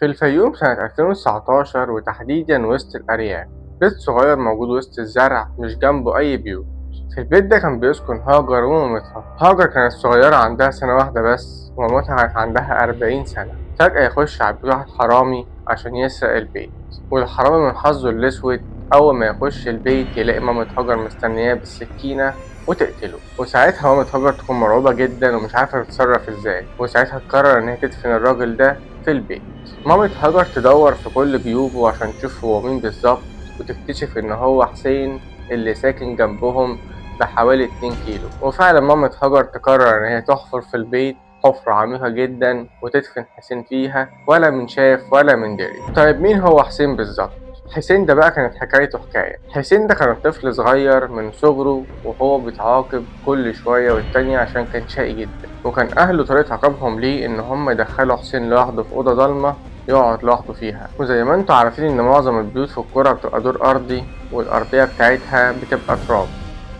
في الفيوم سنة 2019 وتحديدا وسط الأرياف، بيت صغير موجود وسط الزرع مش جنبه أي بيوت. في البيت ده كان بيسكن هاجر ومامتها. هاجر كانت صغيرة عندها سنة واحدة بس، ومامتها كانت عندها 40 سنة. فجأة يخش على البيت واحد حرامي عشان يسرق البيت، والحرامي من حظه الأسود أول ما يخش البيت يلاقي مامة هاجر مستنياه بالسكينة وتقتله. وساعتها مامة هاجر تكون مرعوبة جدا ومش عارفة تتصرف ازاي، وساعتها تقرر إن هي تدفن الراجل ده في البيت. مامة هاجر تدور في كل جيوبه عشان تشوف هو مين بالظبط، وتكتشف إن هو حسين اللي ساكن جنبهم بحوالي 2 كيلو. وفعلا مامة هاجر تقرر إن هي تحفر في البيت حفرة عميقة جدا وتدفن حسين فيها، ولا من شاف ولا من دري. طيب مين هو حسين بالظبط؟ حسين ده بقى كانت حكايته حكاية. حسين ده كان طفل صغير من صغره وهو بيتعاقب كل شوية والتانية عشان كان شقي جدا، وكان أهله طريقة عقابهم ليه إن هم يدخلوا حسين لوحده في أوضة ضلمة يقعد لوحده فيها. وزي ما انتوا عارفين إن معظم البيوت في القرى بتبقى دور أرضي، والأرضية بتاعتها بتبقى تراب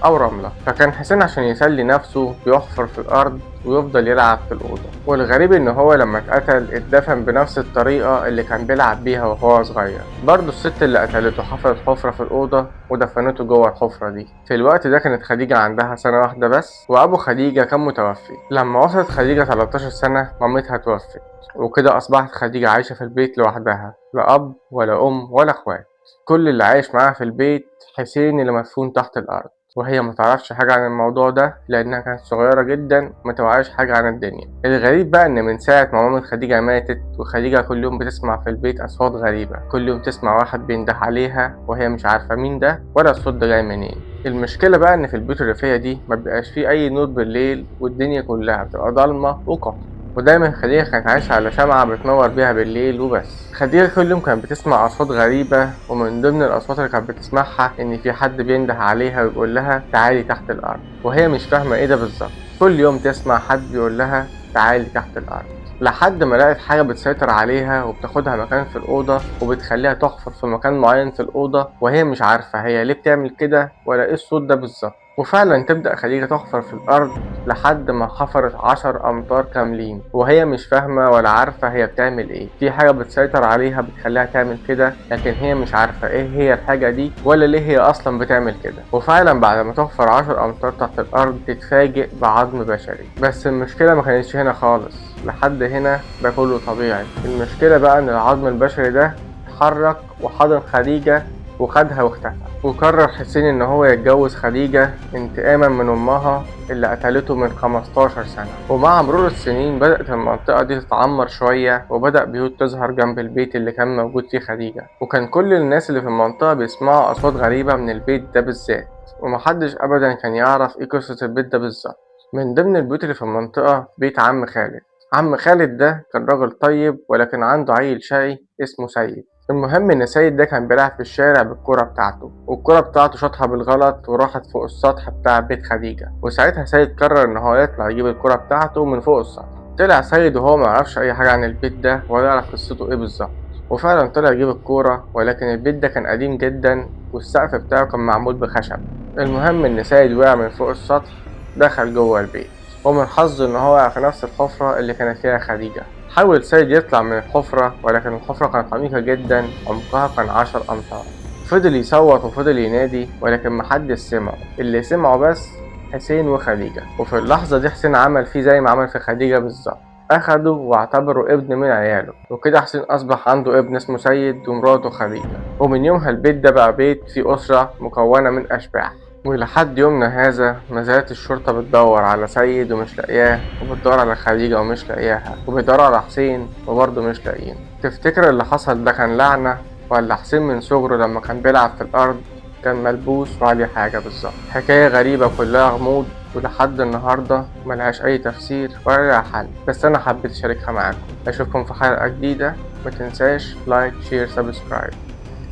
أو رملة، فكان حسين عشان يسلي نفسه بيحفر في الأرض ويفضل يلعب في الأوضة. والغريب إن هو لما اتقتل اتدفن بنفس الطريقة اللي كان بيلعب بيها وهو صغير. برضه الست اللي قتلته حفرت حفرة في الأوضة ودفنته جوه الحفرة دي. في الوقت ده كانت خديجة عندها سنة واحدة بس، وأبو خديجة كان متوفي. لما وصلت خديجة 13 سنة مامتها توفت، وكده أصبحت خديجة عايشة في البيت لوحدها، لا أب ولا أم ولا أخوات. كل اللي عايش معاها في البيت حسين اللي مدفون تحت الأرض، وهي متعرفش حاجة عن الموضوع ده لأنها كانت صغيرة جدا متوعيش حاجة عن الدنيا. الغريب بقى إن من ساعة ما مامة خديجة ماتت وخديجة كل يوم بتسمع في البيت أصوات غريبة، كل يوم تسمع واحد بينده عليها وهي مش عارفة مين ده ولا الصوت ده جاي منين. المشكلة بقى إن في البيوت الريفية دي مبيبقاش فيه أي نور بالليل، والدنيا كلها بتبقى ضلمة وقف، ودايما خديجة كانت عايشة على شمعة بتنور بيها بالليل وبس. خديجة كل يوم كانت بتسمع أصوات غريبة، ومن ضمن الأصوات اللي كانت بتسمعها إن في حد بينده عليها ويقول لها تعالي تحت الأرض، وهي مش فاهمة إيه ده بالظبط. كل يوم تسمع حد بيقول لها تعالي تحت الأرض، لحد ما لقت حاجة بتسيطر عليها وبتاخدها مكان في الأوضة وبتخليها تحفر في مكان معين في الأوضة، وهي مش عارفة هي ليه بتعمل كده ولا إيه الصوت ده بالظبط. وفعلا تبدأ خديجة تحفر في الأرض لحد ما حفرت 10 أمتار كاملين، وهي مش فاهمة ولا عارفة هي بتعمل ايه. في حاجة بتسيطر عليها بتخليها تعمل كده، لكن هي مش عارفة ايه هي الحاجة دي ولا ليه هي أصلا بتعمل كده. وفعلا بعد ما تحفر 10 أمتار تحت الأرض تتفاجئ بعظم بشري. بس المشكلة ما كانتش هنا خالص، لحد هنا ده كله طبيعي. المشكلة بقى إن العظم البشري ده اتحرك وحضن خديجة وخدها واختفى. وقرر حسين إن هو يتجوز خديجة انتقاما من أمها اللي قتلته من 15 سنة. ومع مرور السنين بدأت المنطقة دي تتعمر شوية، وبدأ بيوت تظهر جنب البيت اللي كان موجود فيه خديجة، وكان كل الناس اللي في المنطقة بيسمعوا أصوات غريبة من البيت ده بالذات، ومحدش أبدا كان يعرف إيه قصة البيت ده بالظبط. من ضمن البيوت اللي في المنطقة بيت عم خالد. عم خالد ده كان راجل طيب ولكن عنده عيل شقي اسمه سيد. المهم إن سيد ده كان بيلعب في الشارع بالكرة بتاعته، والكرة بتاعته شاطها بالغلط وراحت فوق السطح بتاع بيت خديجة. وساعتها سيد قرر إن هو يطلع يجيب الكرة بتاعته من فوق السطح. طلع سيد وهو معرفش أي حاجة عن البيت ده ولا يعرف قصته إيه بالظبط، وفعلا طلع يجيب الكورة، ولكن البيت ده كان قديم جدا والسقف بتاعه كان معمول بخشب. المهم إن سيد وقع من فوق السطح، دخل جوه البيت، ومن حظه إن هو وقع في نفس الحفرة اللي كانت فيها خديجة. حاول سيد يطلع من الحفرة، ولكن الحفرة كانت عميقة جدا، عمقها كان 10 أمتار. فضل يصوت وفضل ينادي ولكن محدش سمعه. اللي سمعه بس حسين وخديجة. وفي اللحظة دي حسين عمل فيه زي ما عمل في خديجة بالظبط، أخده واعتبره ابن من عياله. وكده حسين أصبح عنده ابن اسمه سيد ومراته خديجة. ومن يومها البيت ده بقى بيت فيه أسرة مكونة من أشباح. ولحد يومنا هذا مازالت الشرطة بتدور على سيد ومش لاقياه، وبتدور على خديجة ومش لاقياها، وبيدوروا على حسين وبرضه مش لاقيين. تفتكر اللي حصل ده كان لعنة، ولا حسين من صغره لما كان بيلعب في الأرض كان ملبوس وعليه حاجة بالظبط؟ حكاية غريبة كلها غموض، ولحد النهاردة ملهاش أي تفسير ولا لها حل، بس أنا حبيت أشاركها معاكم. أشوفكم في حلقة جديدة، متنساش لايك شير سبسكرايب.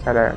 سلام.